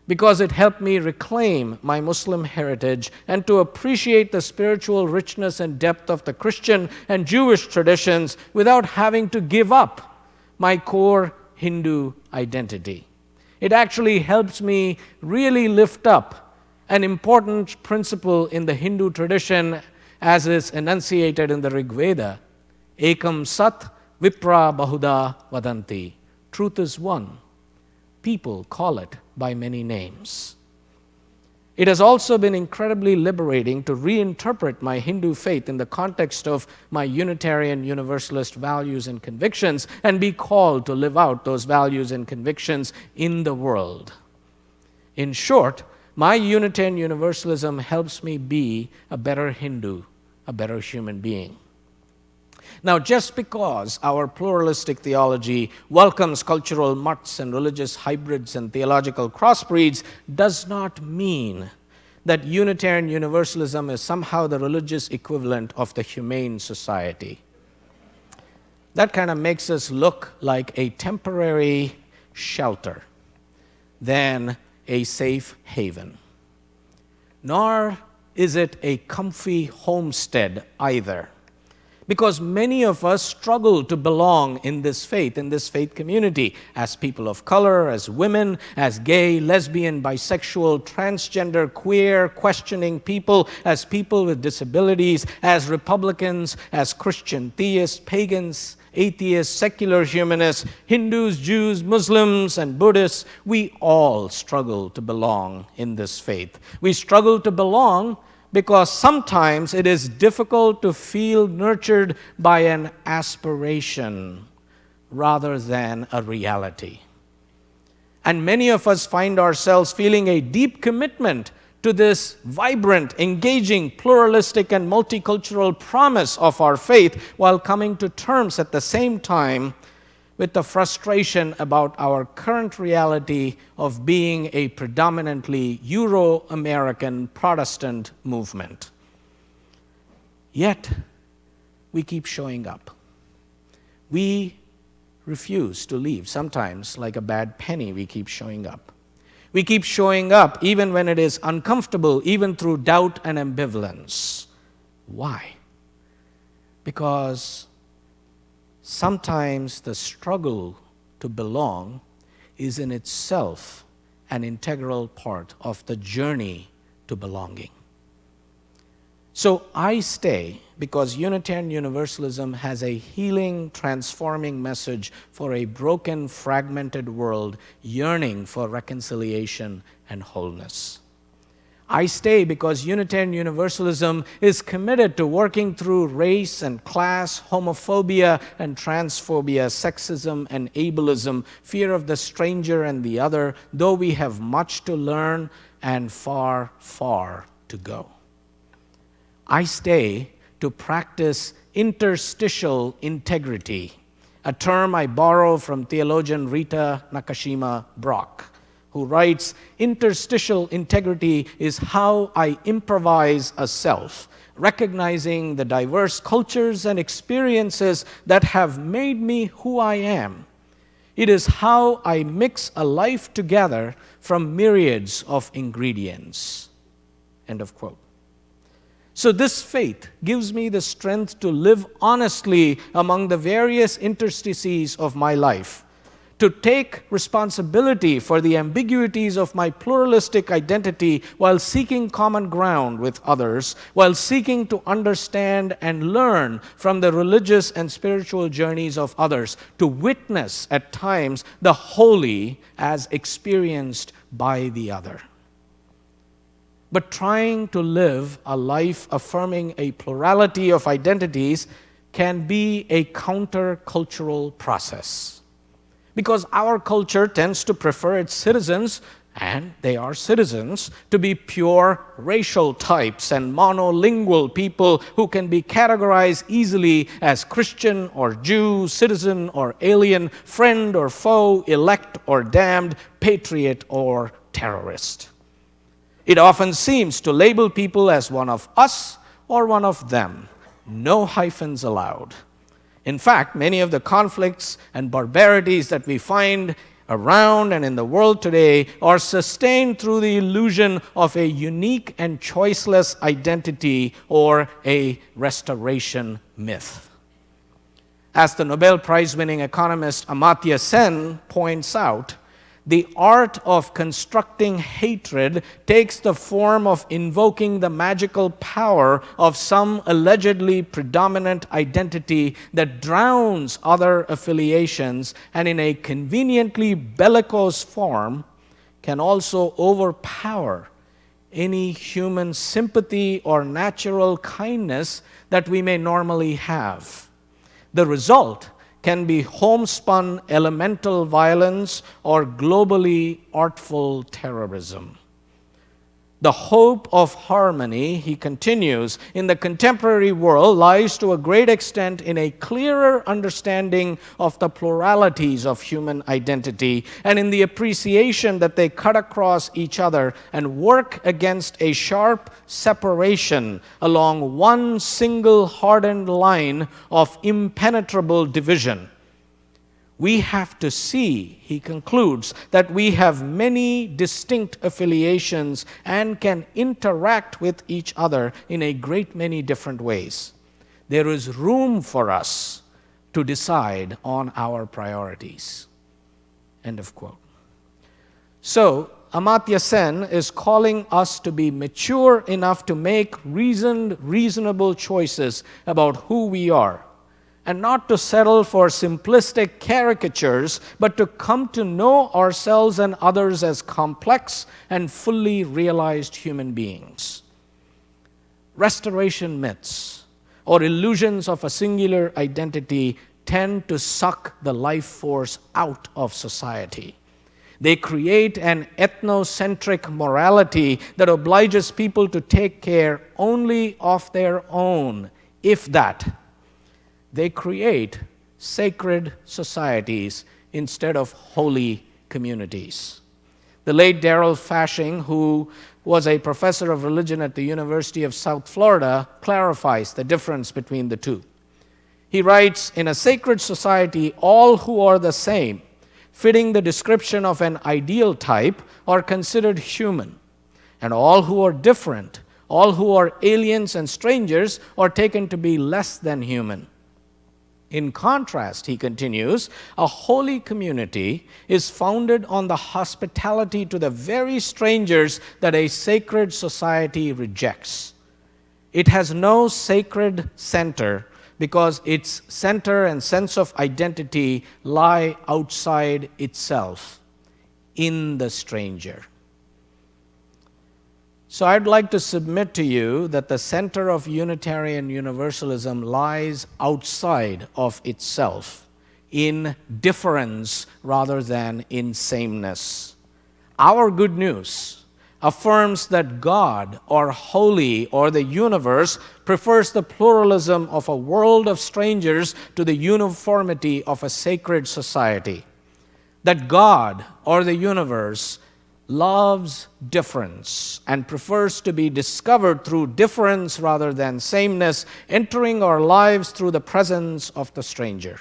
S2: because it helped me reclaim my Muslim heritage and to appreciate the spiritual richness and depth of the Christian and Jewish traditions without having to give up my core Hindu identity. It actually helps me really lift up an important principle in the Hindu tradition as is enunciated in the Rig Veda. Ekam sat vipra bahuda vadanti. Truth is one. People call it by many names. It has also been incredibly liberating to reinterpret my Hindu faith in the context of my Unitarian Universalist values and convictions and be called to live out those values and convictions in the world. In short, my Unitarian Universalism helps me be a better Hindu, a better human being. Now, just because our pluralistic theology welcomes cultural mutts and religious hybrids and theological crossbreeds does not mean that Unitarian Universalism is somehow the religious equivalent of the humane society. That kind of makes us look like a temporary shelter than a safe haven. Nor is it a comfy homestead either, because many of us struggle to belong in this faith community, as people of color, as women, as gay, lesbian, bisexual, transgender, queer, questioning people, as people with disabilities, as Republicans, as Christian theists, pagans, atheists, secular humanists, Hindus, Jews, Muslims, and Buddhists. We all struggle to belong in this faith. We struggle to belong because sometimes it is difficult to feel nurtured by an aspiration rather than a reality. And many of us find ourselves feeling a deep commitment to this vibrant, engaging, pluralistic, and multicultural promise of our faith, while coming to terms at the same time with the frustration about our current reality of being a predominantly Euro-American Protestant movement. Yet, we keep showing up. We refuse to leave. Sometimes, like a bad penny, we keep showing up. We keep showing up even when it is uncomfortable, even through doubt and ambivalence. Why? Because sometimes the struggle to belong is in itself an integral part of the journey to belonging. So I stay because Unitarian Universalism has a healing, transforming message for a broken, fragmented world yearning for reconciliation and wholeness. I stay because Unitarian Universalism is committed to working through race and class, homophobia and transphobia, sexism and ableism, fear of the stranger and the other, though we have much to learn and far, far to go. I stay to practice interstitial integrity, a term I borrow from theologian Rita Nakashima Brock, who writes, "Interstitial integrity is how I improvise a self, recognizing the diverse cultures and experiences that have made me who I am. It is how I mix a life together from myriads of ingredients." End of quote. So this faith gives me the strength to live honestly among the various interstices of my life, to take responsibility for the ambiguities of my pluralistic identity while seeking common ground with others, while seeking to understand and learn from the religious and spiritual journeys of others, to witness at times the holy as experienced by the other. But trying to live a life affirming a plurality of identities can be a countercultural process. Because our culture tends to prefer its citizens, and they are citizens, to be pure racial types and monolingual people who can be categorized easily as Christian or Jew, citizen or alien, friend or foe, elect or damned, patriot or terrorist. It often seems to label people as one of us or one of them. No hyphens allowed. In fact, many of the conflicts and barbarities that we find around and in the world today are sustained through the illusion of a unique and choiceless identity or a restoration myth. As the Nobel Prize-winning economist Amartya Sen points out, the art of constructing hatred takes the form of invoking the magical power of some allegedly predominant identity that drowns other affiliations and in a conveniently bellicose form can also overpower any human sympathy or natural kindness that we may normally have. The result can be homespun elemental violence or globally artful terrorism. The hope of harmony, he continues, in the contemporary world lies to a great extent in a clearer understanding of the pluralities of human identity and in the appreciation that they cut across each other and work against a sharp separation along one single hardened line of impenetrable division. We have to see, he concludes, that we have many distinct affiliations and can interact with each other in a great many different ways. There is room for us to decide on our priorities. End of quote. So, Amartya Sen is calling us to be mature enough to make reasonable choices about who we are, and not to settle for simplistic caricatures, but to come to know ourselves and others as complex and fully realized human beings. Restoration myths or illusions of a singular identity tend to suck the life force out of society. They create an ethnocentric morality that obliges people to take care only of their own, if that. They create sacred societies instead of holy communities. The late Darrell Fashing, who was a professor of religion at the University of South Florida, clarifies the difference between the two. He writes, "In a sacred society, all who are the same, fitting the description of an ideal type, are considered human, and all who are different, all who are aliens and strangers, are taken to be less than human. In contrast," he continues, "a holy community is founded on the hospitality to the very strangers that a sacred society rejects. It has no sacred center because its center and sense of identity lie outside itself, in the stranger." So I'd like to submit to you that the center of Unitarian Universalism lies outside of itself, in difference rather than in sameness. Our good news affirms that God, or holy, or the universe prefers the pluralism of a world of strangers to the uniformity of a sacred society. That God, or the universe, loves difference and prefers to be discovered through difference rather than sameness, entering our lives through the presence of the stranger.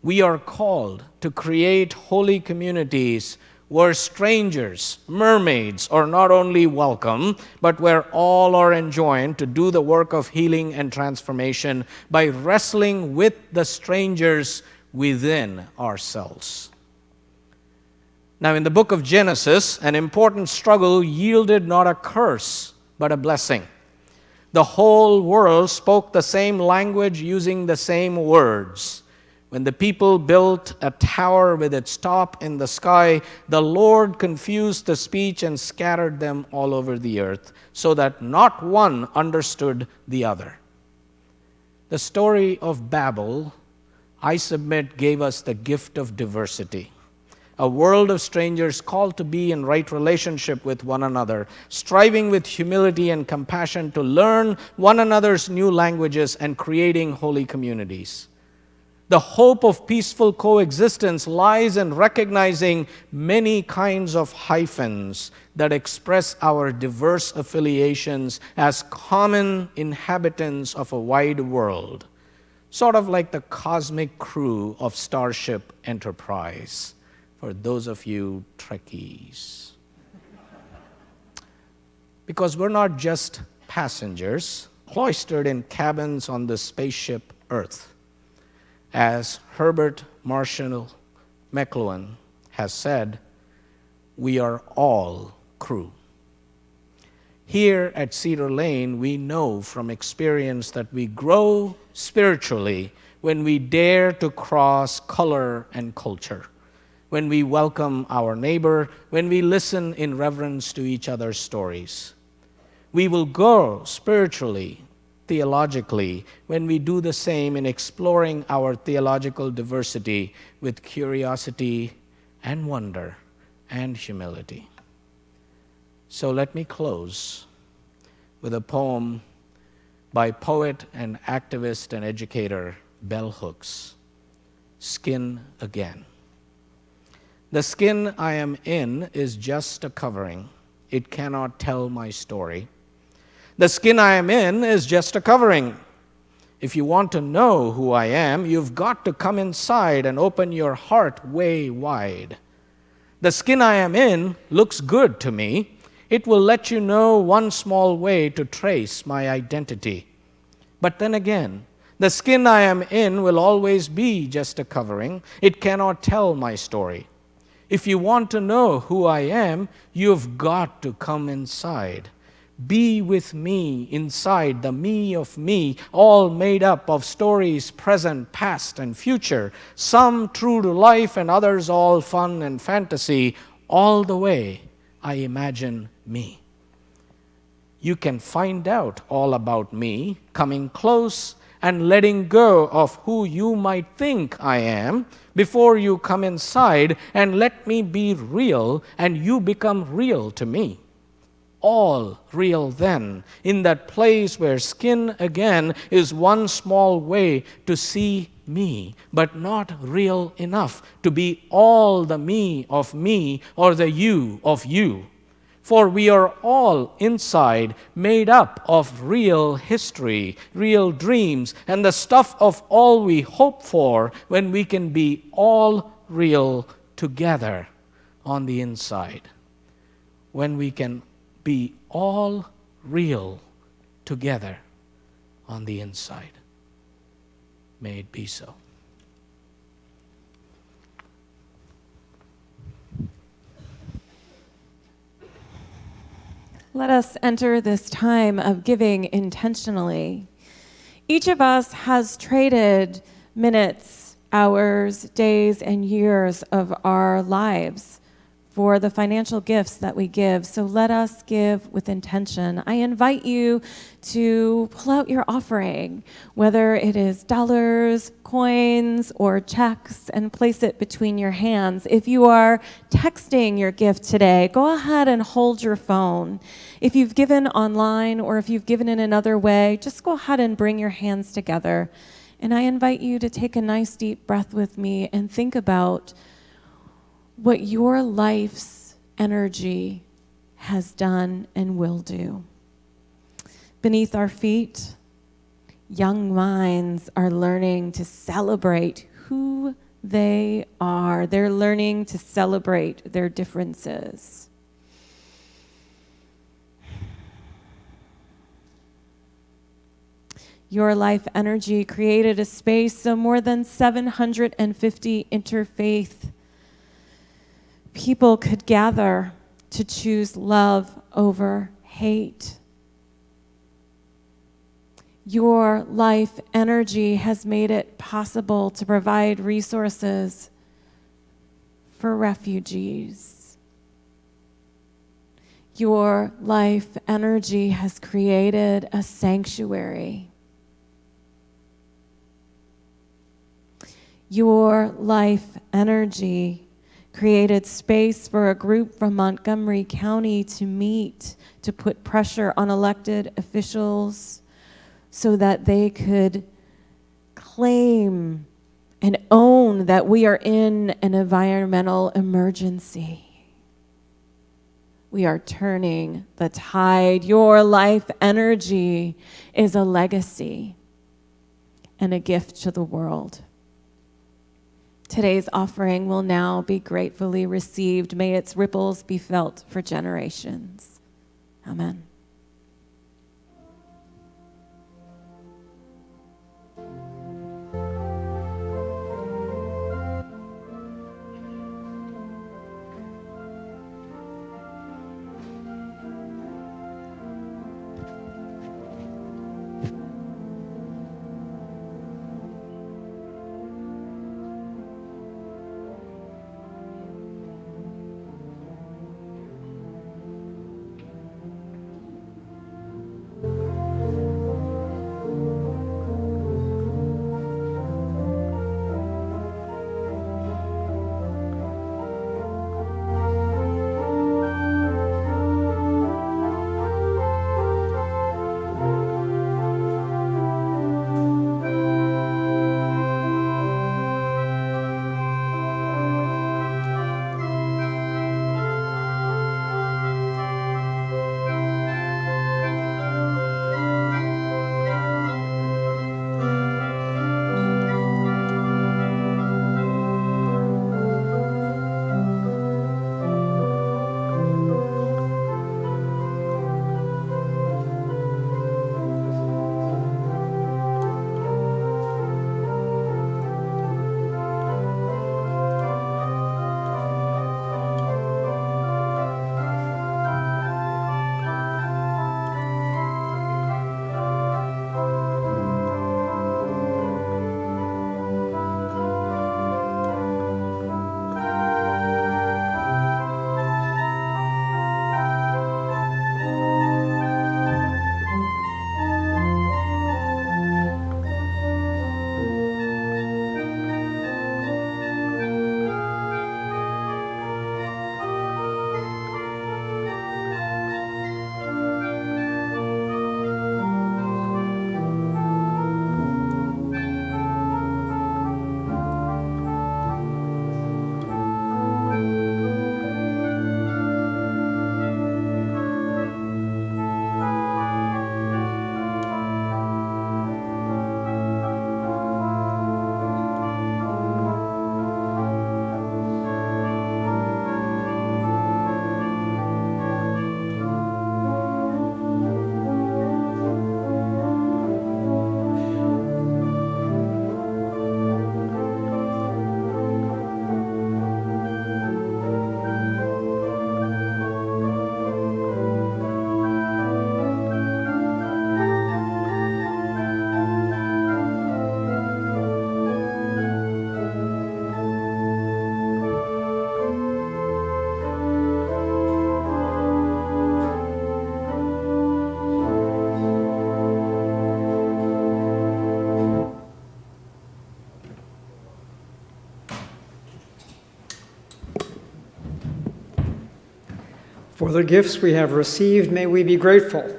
S2: We are called to create holy communities where strangers, mermaids, are not only welcome, but where all are enjoined to do the work of healing and transformation by wrestling with the strangers within ourselves. Now, in the book of Genesis, an important struggle yielded not a curse, but a blessing. The whole world spoke the same language using the same words. When the people built a tower with its top in the sky, the Lord confused the speech and scattered them all over the earth, so that not one understood the other. The story of Babel, I submit, gave us the gift of diversity. A world of strangers called to be in right relationship with one another, striving with humility and compassion to learn one another's new languages and creating holy communities. The hope of peaceful coexistence lies in recognizing many kinds of hyphens that express our diverse affiliations as common inhabitants of a wide world, sort of like the cosmic crew of Starship Enterprise. For those of you Trekkies. Because we're not just passengers cloistered in cabins on the spaceship Earth. As Herbert Marshall McLuhan has said, we are all crew. Here at Cedar Lane, we know from experience that we grow spiritually when we dare to cross color and culture, when we welcome our neighbor, when we listen in reverence to each other's stories. We will grow spiritually, theologically, when we do the same in exploring our theological diversity with curiosity and wonder and humility. So let me close with a poem by poet and activist and educator Bell Hooks, Skin Again. The skin I am in is just a covering. It cannot tell my story. The skin I am in is just a covering. If you want to know who I am, you've got to come inside and open your heart way wide. The skin I am in looks good to me. It will let you know one small way to trace my identity. But then again, the skin I am in will always be just a covering. It cannot tell my story. If you want to know who I am, you've got to come inside. Be with me inside the me of me, all made up of stories present, past, and future, some true to life and others all fun and fantasy, all the way I imagine me. You can find out all about me coming close and letting go of who you might think I am before you come inside and let me be real and you become real to me. All real then, in that place where skin again is one small way to see me, but not real enough to be all the me of me or the you of you. For we are all inside made up of real history, real dreams, and the stuff of all we hope for when we can be all real together on the inside. When we can be all real together on the inside. May it be so.
S1: Let us enter this time of giving intentionally. Each of us has traded minutes, hours, days, and years of our lives for the financial gifts that we give. So let us give with intention. I invite you to pull out your offering, whether it is dollars, coins, or checks, and place it between your hands. If you are texting your gift today, go ahead and hold your phone. If you've given online or if you've given in another way, just go ahead and bring your hands together. And I invite you to take a nice deep breath with me and think about what your life's energy has done and will do. Beneath our feet, young minds are learning to celebrate who they are. They're learning to celebrate their differences. Your life energy created a space so more than 750 interfaith people could gather to choose love over hate. Your life energy has made it possible to provide resources for refugees. Your life energy has created a sanctuary. Your life energy created space for a group from Montgomery County to meet, to put pressure on elected officials so that they could claim and own that we are in an environmental emergency. We are turning the tide. Your life energy is a legacy and a gift to the world. Today's offering will now be gratefully received. May its ripples be felt for generations. Amen.
S3: For the gifts we have received, may we be grateful.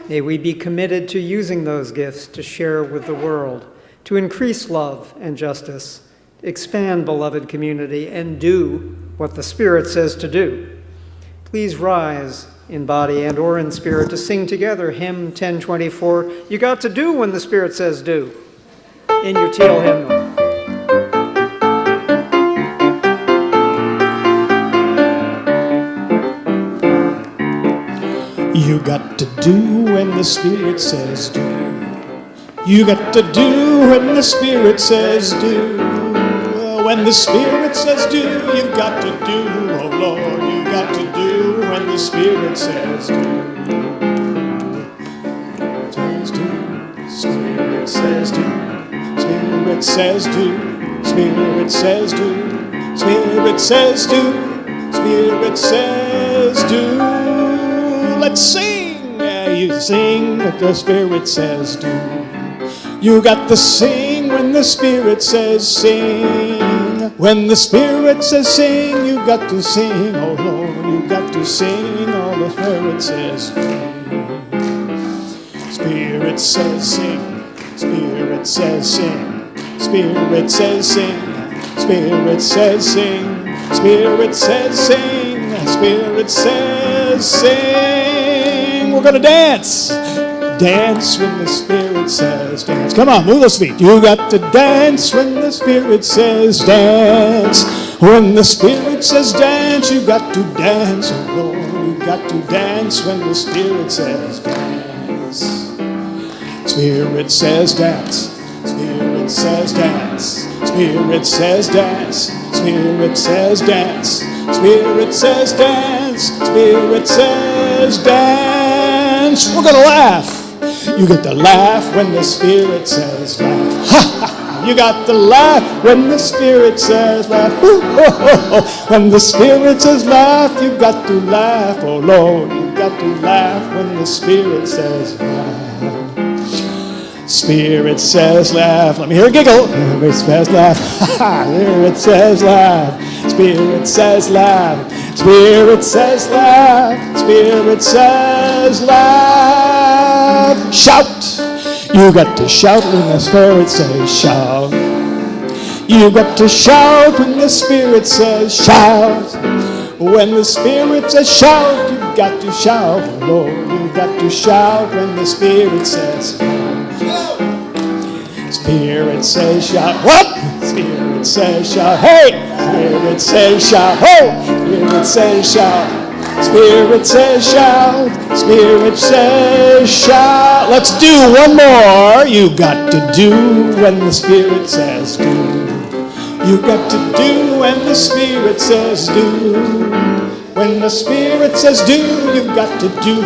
S3: May we be committed to using those gifts to share with the world, to increase love and justice, expand beloved community, and do what the Spirit says to do. Please rise in body and or in spirit to sing together hymn 1024, You Got to Do When the Spirit Says Do, in your teal hymnal.
S8: You got to do when the Spirit says do. You got to do when the Spirit says do. When the Spirit says do, you've got to do, oh Lord, you got to do when the Spirit says do. Spirit says do, Spirit says do, Spirit says do, Spirit says do, Spirit says do. Let's sing, you sing what the Spirit says do. You got to sing when the Spirit says sing. When the Spirit says sing, you got to sing, oh Lord, you got to sing all the Spirit says sing. Spirit says sing, Spirit says sing, Spirit says sing, Spirit says sing, Spirit says sing, Spirit says sing. We're gonna dance. Dance when the Spirit says dance. Come on, move those feet. You got to dance when the Spirit says dance. When the Spirit says dance, you got to dance. Oh Lord, you got to dance when the Spirit says dance. Spirit says dance. Spirit says dance. Spirit says dance. Spirit says dance. Spirit says dance. Spirit says dance. We're gonna laugh. You get to laugh when the Spirit says laugh. Ha, ha, ha. You got to laugh when the Spirit says laugh. Ooh, oh, oh, oh. When the Spirit says laugh, you got to laugh. Oh Lord, you got to laugh when the Spirit says laugh. Spirit says laugh. Let me hear a giggle. Spirit says laugh. Spirit says laugh. Spirit says laugh. Spirit says laugh. Spirit says laugh. Shout. You got to shout when the Spirit says shout. You got to shout when the Spirit says shout. When the Spirit says shout, you got to shout. Oh Lord, you got to shout when the Spirit says shout. Spirit says shout. What? Spirit says shout. Hey! Spirit says shout. Ho! Spirit says shout. Spirit says shout. Spirit says shout. Let's do one more. You got to do when the Spirit says do. You got to do when the Spirit says do. When the Spirit says do, you got to do.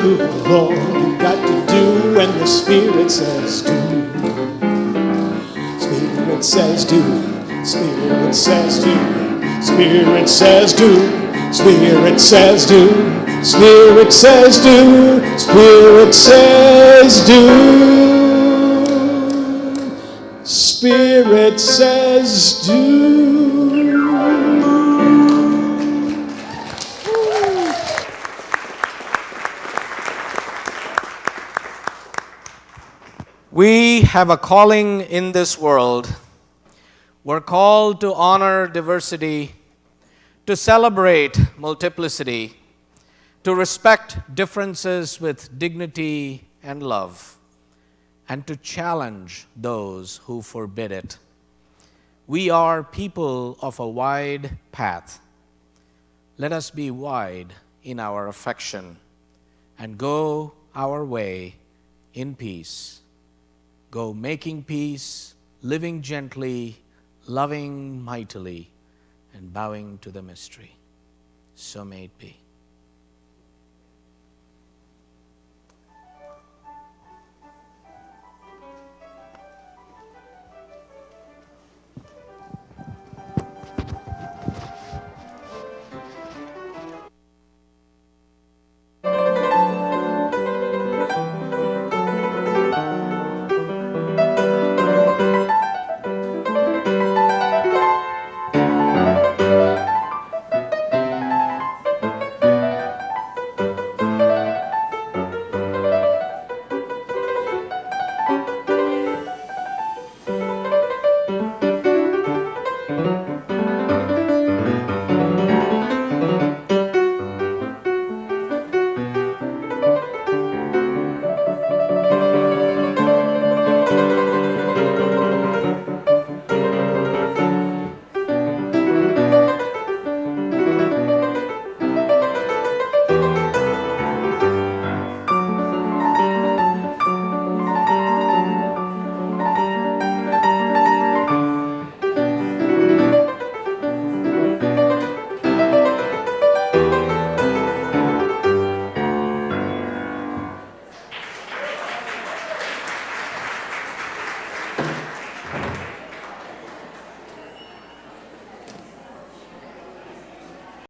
S8: Lord, you got to do when the Spirit says do. Spirit says do. Spirit says do. Spirit says do. Spirit says do. Spirit says do. Spirit says do. Spirit says do.
S2: We have a calling in this world. We're called to honor diversity, to celebrate multiplicity, to respect differences with dignity and love, and to challenge those who forbid it. We are people of a wide path. Let us be wide in our affection and go our way in peace. Go making peace, living gently, loving mightily, and bowing to the mystery. So may it be.